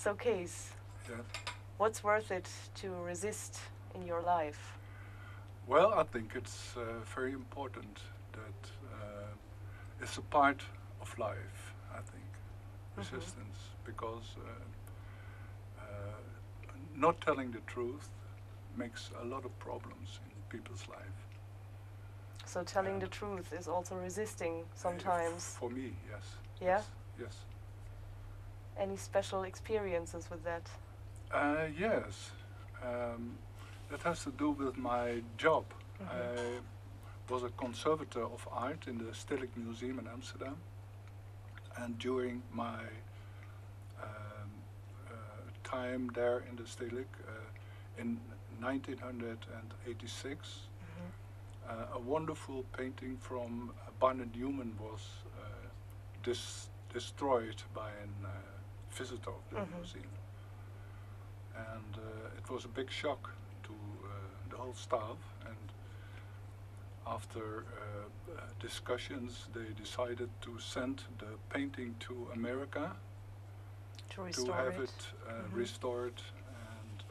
So, Kees, Yeah. what's worth it to resist in your life? Well, I think it's very important that it's a part of life, I think, Mhm. resistance, because not telling the truth makes a lot of problems in people's life. So, telling And the truth is also resisting uh, sometimes. for me, yes, Yeah? yes, yes. Any special experiences with that? Yes, um, that has to do with my job. Mhm. I was a conservator of art in the Stedelijk Museum in Amsterdam, and during my time there in the Stedelijk in 1986, Mhm. a wonderful painting from Barnett Newman was destroyed by a visitor of the Mhm. museum. And it was a big shock to the whole staff. And after discussions, they decided to send the painting to America To to restore have it. it Mhm. restored. And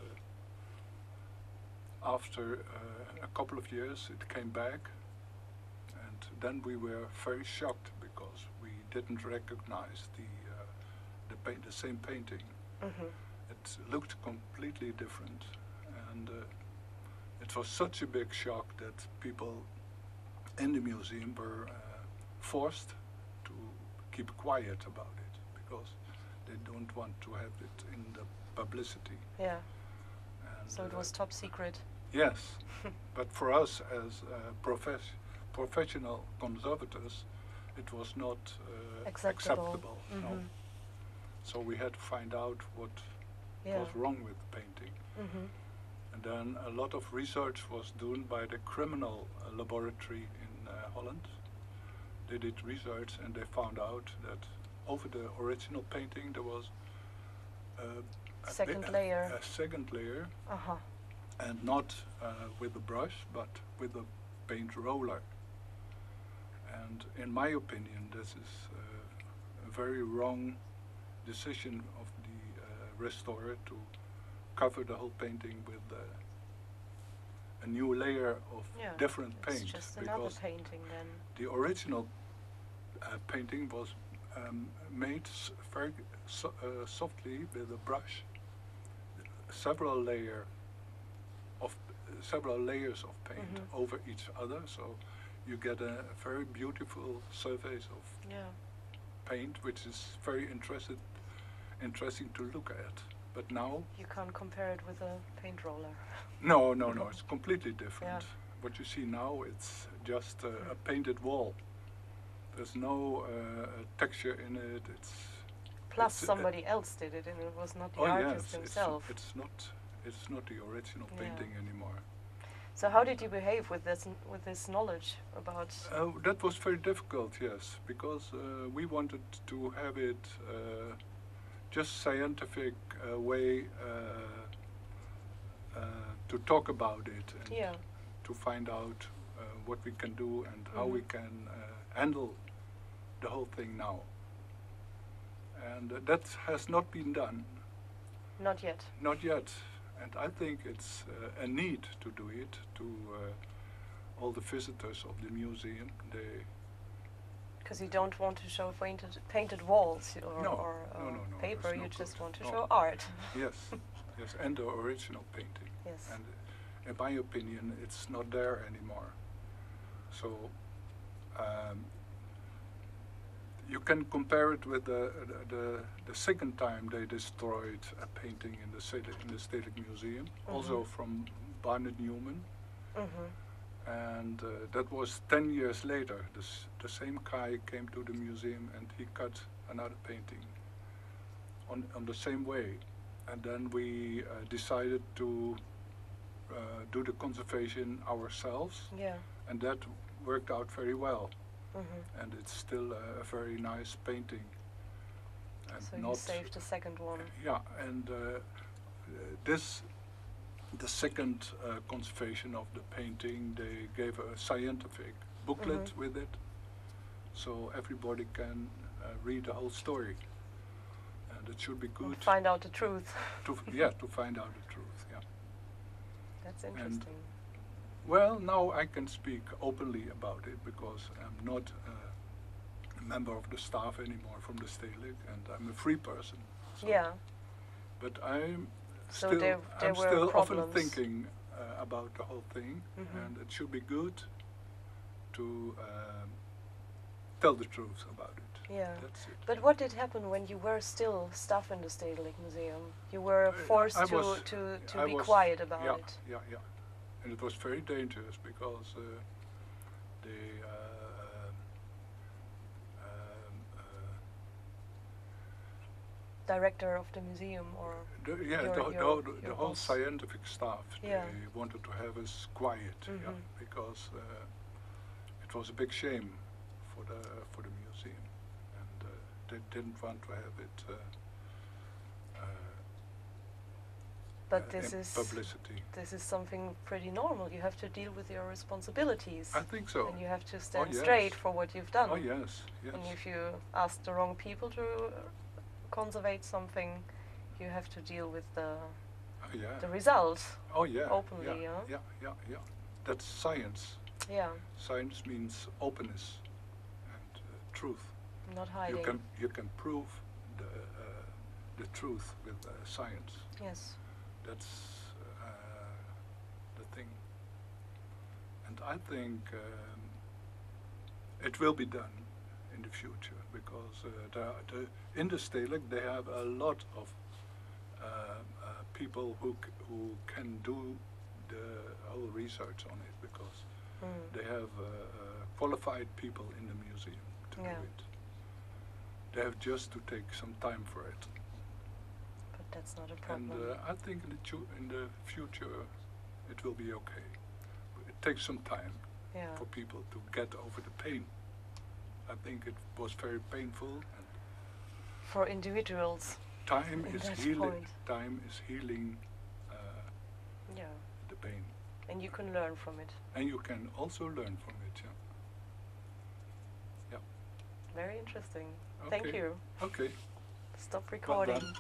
after a couple of years, it came back. And then we were very shocked because we didn't recognize the same painting. Mhm. It looked completely different, and it was such a big shock that people in the museum were forced to keep quiet about it because they don't want to have it in the publicity. Yeah. And So it was top secret. yes, but for us as professional conservators, it was not Acceptable. acceptable. No, Mhm. so we had to find out what Yeah. was wrong with the painting. Mhm. And then a lot of research was done by the criminal laboratory in Holland. They did research and they found out that over the original painting there was uh, Second layer. a second layer, Uh-huh. and not with a brush but with a paint roller. And in my opinion, this is a very wrong decision of the restorer to cover the whole painting with a new layer of Yeah. different It's paint, just another because painting then. the original painting was made very softly with a brush, several layer of several layers of paint Mhm. over each other, so you get a very beautiful surface of Yeah. paint, which is very interesting to look at. But now, You can't compare it with a paint roller. no, no, no, it's completely different. Yeah. What you see now, it's just a Mm. painted wall. There's no texture in it. Plus, It's somebody else did it, and it was not the oh artist yes, himself. it's not the original Yeah. painting anymore. So how did you behave with this knowledge about? That was very difficult, yes, because we wanted to have it just scientific way to talk about it and Yeah. to find out what we can do and how Mhm. we can handle the whole thing now. And that has not been done, Not yet. not yet. And I think it's a need to do it to all the visitors of the museum. They Because you don't want to show painted walls or, no, or no, no, no. paper. That's You not just good. want to No. show art. Yes, yes, and the original painting. Yes. And in my opinion, it's not there anymore. So you can compare it with the second time they destroyed a painting in the Stedelijk Museum, also from Barnett Newman, Mhm. and that was 10 years later. The same guy came to the museum and he cut another painting on the same way, and then we decided to do the conservation ourselves, Yeah. and that worked out very well. Mhm. And it's still a very nice painting. And So not you saved the second one. yeah, and this the second conservation of the painting. They gave a scientific booklet with it, so everybody can read the whole story. And it should be And good find out the truth. to find out the truth. Yeah. That's interesting. Well, now I can speak openly about it because I'm not a member of the staff anymore from the Stedelijk, and I'm a free person. So, Yeah. But I'm So still, there I'm were still often problems. thinking about the whole thing, Mhm. and it should be good to tell the truth about it. Yeah. That's it. But what did happen when you were still staff in the Stedelijk Museum? You were forced I to was- to I be was- quiet about yeah, it. Yeah, yeah. And it was very dangerous because the Director of the museum, or the whole boss. scientific staff, Yeah. they wanted to have us quiet, yeah, Mhm. because it was a big shame for the museum, and they didn't want to have it But this in is publicity. this is something pretty normal. You have to deal with your responsibilities, I think so. and you have to stand yes. straight for what you've done. Oh yes, yes. And if you ask the wrong people to conservate something, you have to deal with the Oh yeah. result. Oh yeah. openly, yeah, yeah? yeah. That's science. Yeah, Science means openness and truth. not hiding. You can prove the truth with science. Yes. That's the thing. And I think it will be done in the future because in the Stedelijk they have a lot of people who can do the whole research on it because they have qualified people in the museum to Yeah. do it. They have just to take some time for it. But that's not a And problem. I think in the future it will be okay. It takes some time Yeah. for people to get over the pain. I think it was very painful, and For individuals. time In is that healing. point. Time is healing Yeah. the pain, And you can learn from it. and you can also learn from it. Yeah. Very interesting. Thank Okay. you. Okay. Stop Well recording. done.